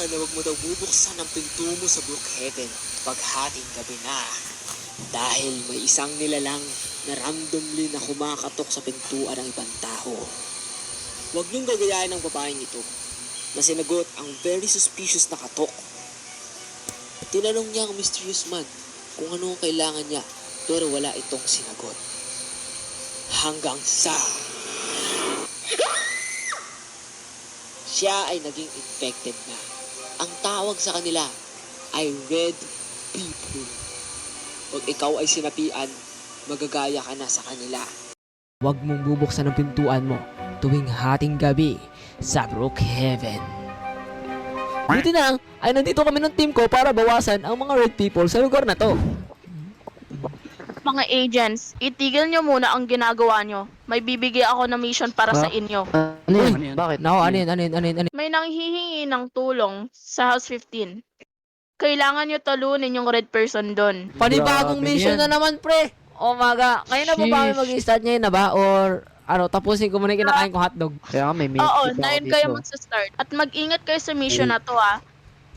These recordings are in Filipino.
na wag mo daw bubuksan ang pinto mo sa Brookhaven paghating gabi na. Dahil may isang nilalang na randomly na kumakatok sa pintuan ng ibang tao. Huwag niyong gagayahin ng babaeng ito na sinagot ang very suspicious na katok. Tinanong niya ang mysterious man kung ano ang kailangan niya pero wala itong sinagot. Hanggang sa siya ay naging infected na. Ang tawag sa kanila ay Red People. Pag ikaw ay sinapian, magagaya ka na sa kanila. Huwag mong bubuksan ang pintuan mo tuwing hating gabi sa Brookhaven. Buti na lang ay nandito kami ng team ko para bawasan ang mga Red People sa lugar na to. Mga agents, itigil nyo muna ang ginagawa nyo. May bibigay ako na mission para sa inyo. Ano yun? Bakit? Nako, ano yun? May nanghihingi ng tulong sa House 15. Kailangan nyo talunin yung red person doon. Panibagong Grabe mission yan. na naman, pre. Oh maga. Ngayon na ba ba kami Sheesh. mag-start ngayon na ba? Or ano, tapusin ko muna yung kinakain kong hotdog. Kaya nga may Oo, pa na ako yun kayo dito. magsa-start. At mag-ingat kayo sa mission na to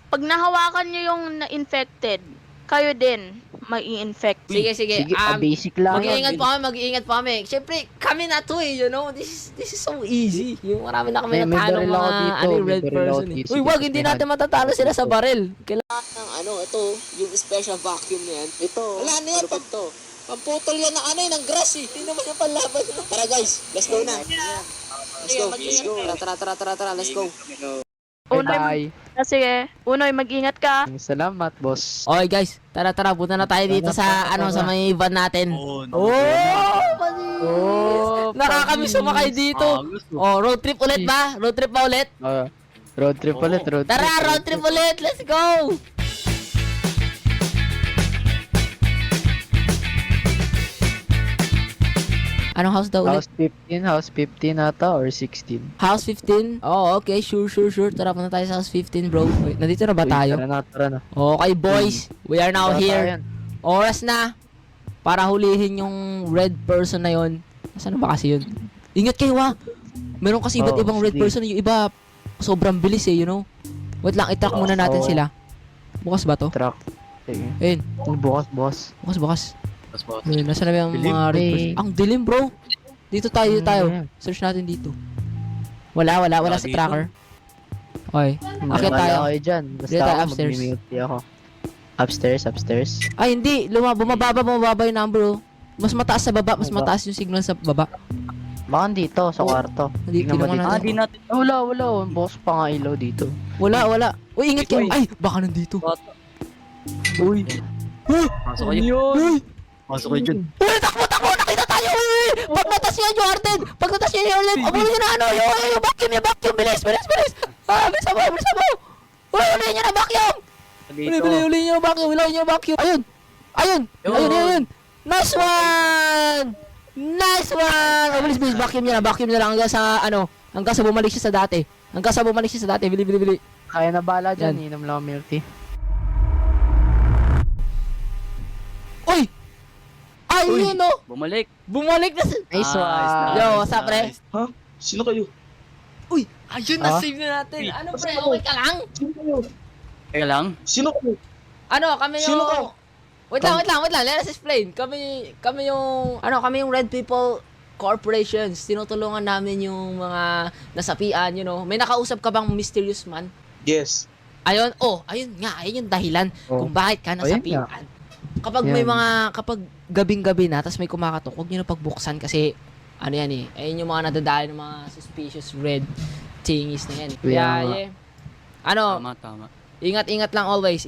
Pag nahawakan nyo yung na-infected, kayo din mai-infect. Sige. Sige, basic lang. Mag-iingat pa kami. Siyempre, kami na to you know. This is so easy. Yung marami na kami May natalo baril ako mga dito, ano, may red baril ako person. dito. Uy, Sige, wag, hindi sige, natin matatalo sila sa baril. Kailangan ng ano, ito, yung special vacuum na yan. Ito. Wala na yan, to. Pamputol yan ng ano ng grass eh. Hindi naman yung panlaban. Tara guys, let's go na. Let's go. Tara, let's go. Bye-bye. Sige, Unoy, mag-ingat ka. Salamat, boss. Okay guys, tara, punta na tayo dito sa ano sa may van natin. Oh, nakakamiss sumakay dito. Oh, road trip ulit ba? Road trip ba ulit? Road trip ulit, road trip. Tara, road trip ulit. Let's go. Anong house daw ulit? House 15 ata or 16. House 15? Oh, okay. Sure. Tara, punta tayo sa house 15, bro. Wait, nandito na ba tayo? Tara na. Okay, boys. We are now Tara here. tayo. Oras na para hulihin yung red person na yon. Nasaan ba kasi yun? Ingat kayo Meron kasi iba't ibang red sige. person. Yung iba, sobrang bilis eh, you know? Wait lang, i-track muna natin sila. Bukas ba to? Truck. Sige. Ayun, Bukas, boss. bukas. Ayun, nasaan na ba yung mga red person? Ang dilim, bro. Dito tayo. Search natin dito. Wala sa tracker. Okay, akit tayo. Kayo dyan. Dito Basta tayo ako, upstairs. mag-mute ako. Upstairs. Ay, hindi. Bumababa yung number, oh. Mas mataas sa baba. Mas mataas yung signal sa baba. Baka dito, sa kwarto. Hindi Tingnan mo naman dito. natin. Wala. Boss pa nga ilaw dito. Wala. Uy, ingat kayo. Ay, baka nandito. Uy. Pasok kayo. Uy! Pasok kayo dyan. Uy, takbo! Nakita tayo! Uy! Pag natas niya yung Arden! Pag natas niya yung Arden! Abulin niya na ano! Yung vacuum! Bilis! Bilis mo! Uy, ulihin niya na vacuum! Ulihin niya na vacuum! Ayun! Nice one! Bilis! Vacuum niya na lang hanggang sa bumalik siya sa dati. Bili. Kaya na bala dyan. Yan. Inom lang ang milk tea. Uy! Ayun no! Bumalik. Bumalik na si... Nice one. Yo, what's up, pre? Ha? Sino kayo? Uy! Ayun, na-save na natin. Ano, pre? Okay ka lang? Kaya lang. Sino kayo? Ano, kami yung... Sino ka? Wait lang. Let us explain. Kami yung Red People Corporations. Tinutulungan namin yung mga nasapian, you know. May nakausap ka bang mysterious man? Yes. Ayun yung dahilan kung bakit ka nasapian. Kapag may kapag gabing-gabi na, tapos may kumakatok, huwag nyo na pagbuksan kasi, ano yan eh, ayun yung mga nadadaan ng mga suspicious red thingies na yan. Kaya, yeah. Ano, Tama. ingat lang always.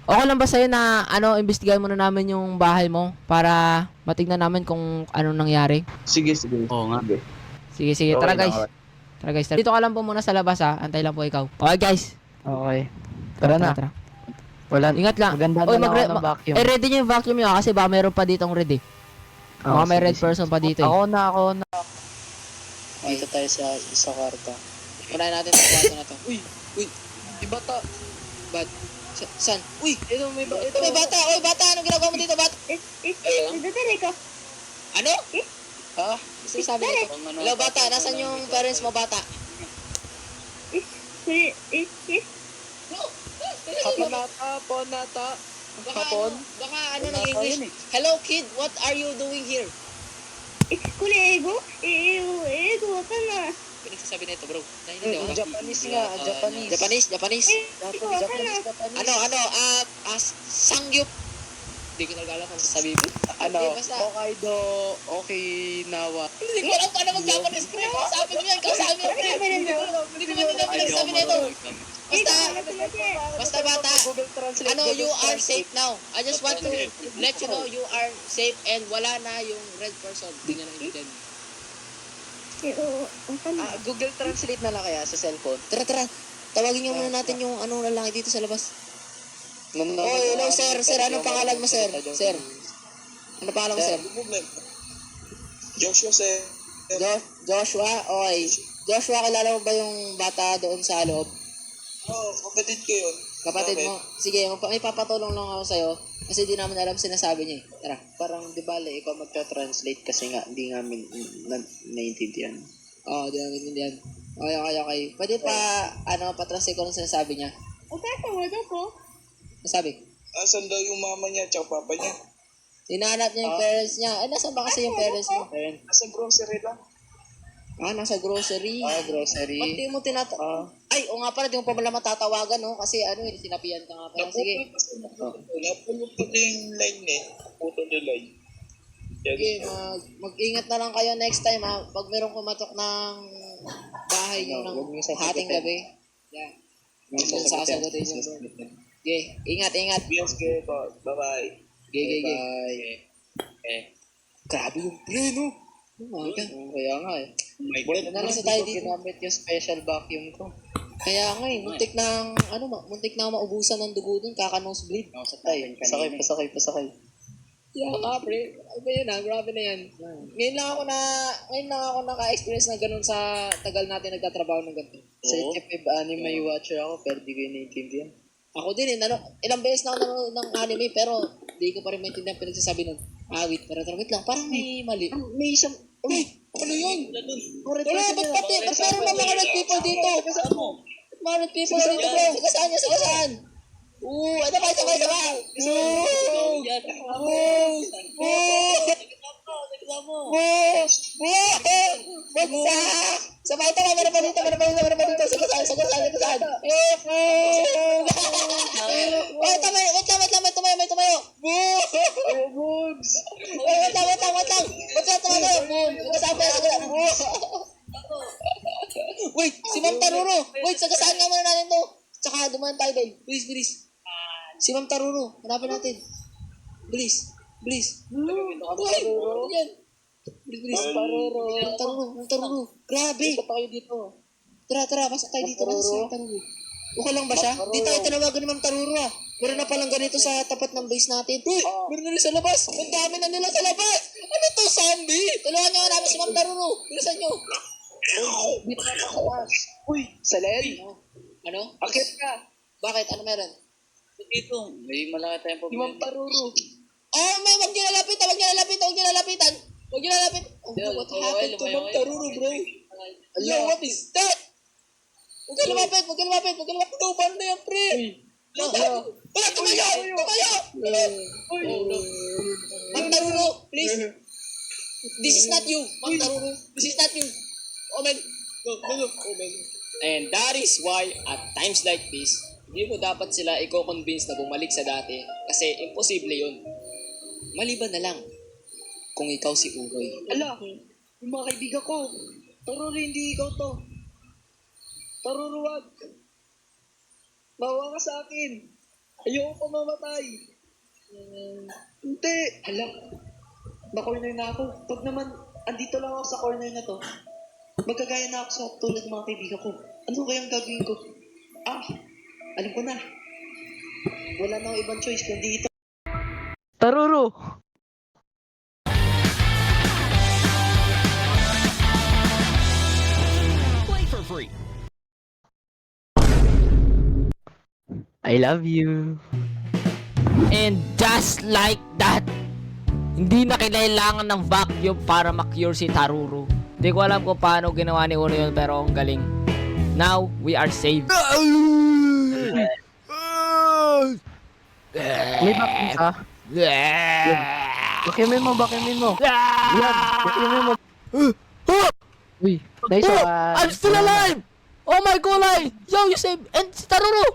Okay lang ba sa'yo na, imbestigahan muna namin yung bahay mo para matignan namin kung anong nangyari? Sige. Oo nga. Sige, Okay tara lang, guys. okay. Tara guys, dito ka lang po muna sa labas antay lang po ikaw. Okay guys. Okay. Tara na. Tara. Wala. Ingat lang. Maganda Oy, na lang ako ng vacuum. ready nyo yung vacuum nyo kasi baka meron pa ditong red eh. Baka may red person pa dito eh. Ako na. Dito tayo sa kwarto. Unahin natin sa kwarto na to. Uy! May bata! Saan? Uy! Ito may bata! Uy, bata! Anong ginagawa mo dito, bata? Ano? Ha? Kasi sabi nito. Hello, bata! Nasaan yung parents mo, bata? Ponata. Baka ano ng English. Hello kid, what are you doing here? これ英語英語わかんない。 Pinagsasabi na ito, bro. Naiintindihan ko. Japanese nga, Japanese. Japanese. Sangyup. Hindi ko talaga alam kung sasabihin ko. Basta. Hokkaido, Okinawa. Hindi ko alam paano mag-Japanese, pre. Kausapin mo yan, kausapin mo, pre. Hindi ko maintindihan pinagsasabi na ito. Basta bata, you are safe now. I just want to let you know you are safe and wala na yung red person. Hindi niya naiintindihan. Google Translate na lang kaya sa cellphone. Tara. Tawagin niyo muna natin yung lalaki dito sa labas. Hello, sir. Sir, anong pangalan mo, sir? Sir. Ano pangalan mo, sir? Joshua, sir. Joshua? Okay. Joshua, kilala mo ba yung bata doon sa loob? Oo, kapatid ko yun. Kapatid Bakit? mo? Sige, may papatulong lang ako sa'yo. Kasi di namin alam sinasabi niya eh. Tara. Parang di bale, ikaw magta-translate kasi nga hindi namin naiintindihan. Oo, di namin intindihan. Okay. Pwede pa-translate ko ng sinasabi niya. お母さんはどこ？ Nasabi? Asan daw yung mama niya at papa niya? Hinahanap niya yung parents niya. Ay, nasaan ba kasi yung parents mo? Nasa grocery lang. Nasa grocery. Grocery. Ba't di mo Ay, o nga pala, di mo pa pala matatawagan, no? Kasi sinapian ka nga pala. Sige. Napulot ko yung line eh. Naputol yung line. Sige, mag-ingat na lang kayo next time, ha? Pag merong kumatok ng bahay niyo ng hating gabi. Yeah. Huwag sasagutin niyo. Sige, ingat. Yes, good. Bye-bye. Sige. Grabe yung pre, no? Kaya nga eh. Bulit na lang sa tayo dito. Ginamit yung special vacuum ko. Kaya nga eh, muntik na maubusan ng dugo dun, kaka-nosebleed. Pasakay. Yeah, pre. Ano ba yun grabe na yan. Ngayon lang ako naka-experience na ganun sa tagal natin nagtatrabaho ng ganito. Certified anime watcher ako pero di ko naiintindihan. Ako din ilang beses na ako nanonood ng anime pero di ko pa rin maintindihan pinagsasabi nun. Wait lang. Parang may mali. May isang... Ano yun? Ba't meron na mga red people dito? Mga red people dito, bro. Sagasaan? Ito pa. Bagsak! Sabay ito, meron pa dito. Sagasaan. May tumayo. Bugs! Wait lang. Ba't tumayo? Boom! Sagasaan. Wait, si Ma'am Taruro. Sagasaan nga muna natin to. Tsaka dumaan tayo doon. Bilis. Si Ma'am Taruro. Hanapin natin. Bilis. Yan. Bilis. Ma'am Taruro. Grabe. Tayo dito. Tara. Pasok tayo dito. Si Ma'am Taruro. Okay lang ba siya? Di tayo tinawagan ni Ma'am Taruro Meron na palang ganito sa tapat ng base natin. Meron na rin sa labas. Ang dami na nila sa labas. Ano to, zombie? Tulungan niyo namin si Ma'am Taruro. Bilisan niyo. Dito na pakawas. Uy, Salel. Ano? Akit ka. Bakit? Ano meron? Dito, may malaki tayong Di problema. Ma'am Taruro. Huwag niyo lalapitan. What happened to Ma'am Taruro, bro? What is that? Huwag ka lumapit. Luban na yan, pre. Tumayo! Ma'am Taruro, please. This is not you, Ma'am Taruro. Omen. Go. Omen. And that is why, at times like this, hindi mo dapat sila i-convince na bumalik sa dati kasi imposible yun. Maliban na lang kung ikaw si Uroy. Yung mga kaibigan ko. Taruro, hindi ikaw to. Taruro, wag. Bawa ka sa akin. Ayoko mamatay. Hindi. Na-corner na ako. Pag naman, andito lang ako sa corner na to, magkagaya na ako sa tulad ng mga kaibigan ko. Ano kayang gagawin ko? Alam ko na. Wala na akong ibang choice kundi ito. Taruro! Play for free. I love you. And just like that, hindi na kailangan ng vacuum para ma-cure si Taruro. Hindi ko alam kung paano ginawa ni Uno yun, pero ang galing. Now, we are saved. Ha? Bakimin mo. Yan, bakimin mo. Uy, nice Oh, one. I'm still alive! Oh my god! Yo, you save... And si Taruru!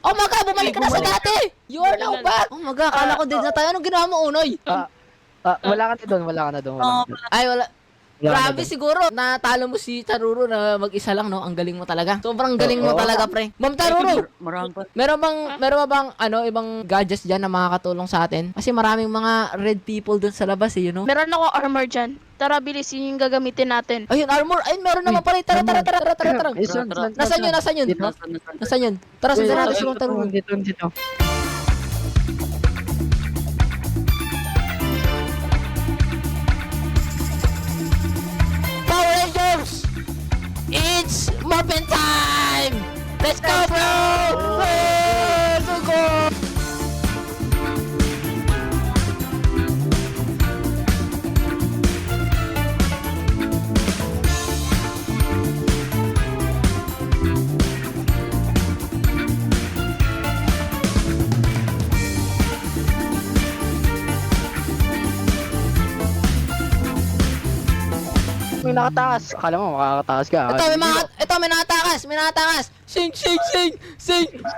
Oh my god, bumalik ka na sa dati! You are now back! Oh my god, akala ko dead na tayo. Anong ginawa mo, Unoy? Wala ka na doon. Ay, wala. Wala Grabe na doon. siguro, natalo mo si Taruru na mag-isa lang, no? Ang galing mo talaga. Sobrang galing mo talaga, pre. Ma'am Taruru, Marami pa. meron ba bang, ibang gadgets dyan na makakatulong sa atin? Kasi maraming mga red people dun sa labas, eh, you know? Meron ako armor dyan. Tara, bilis, yun yung gagamitin natin. Ayun, armor. Ayun, meron naman pala. Tara. Nasaan yun? Dito. Nasaan yun? Tara, sundan natin si Ma'am Taruru. Dito. Power Rangers! It's Muppet time! Let's go, bro! Let's go! May nakataas. Akala mo makakataas ka. Ito, may nakatakas. Sing!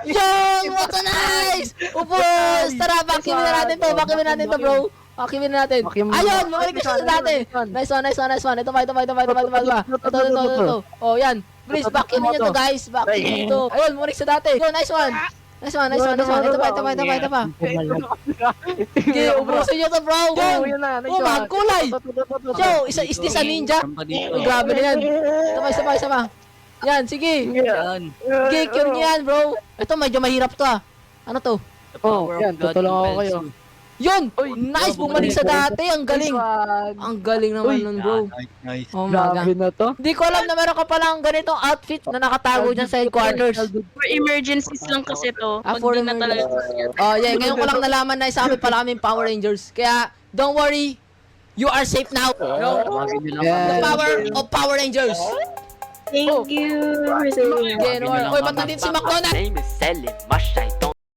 Yan! What a nice! Upos! Tara, vacuumin na natin to, bro. Vacuumin na natin. Ayun, bumalik na siya sa dati. Nice one. Ito pa. Ito. Oh, yan. Please, vacuumin nyo to, guys. Vacuumin nyo to. Ayun, bumalik sa dati. Go, nice one. Ito pa. Okay, ubusin nyo to, bro. Yan. Oh, magkulay. Yo, is this a ninja? Oh, grabe na yan. Isa pa. Yan, sige. Yan. Sige, cure nyo yan, bro. Ito, medyo mahirap to, ah. Ano to? Yan, tutulungan ko kayo. Yun! Nice! Bumalik sa dati. Ang galing. Nice one. Ang galing naman nun, bro. Nice. Oh my Grabe God. na to. Hindi ko alam na meron ka palang ganitong outfit na nakatago dyan sa headquarters. For emergencies lang kasi to. Ah, Pag for di na talaga. Oh, yeah. Ngayon ko lang nalaman na isa kami pala kaming Power Rangers. Kaya, don't worry. You are safe now. No? The power of Power Rangers. Thank you for saying that. Oy, ba't nandito si McDonald? name is Selim Mashai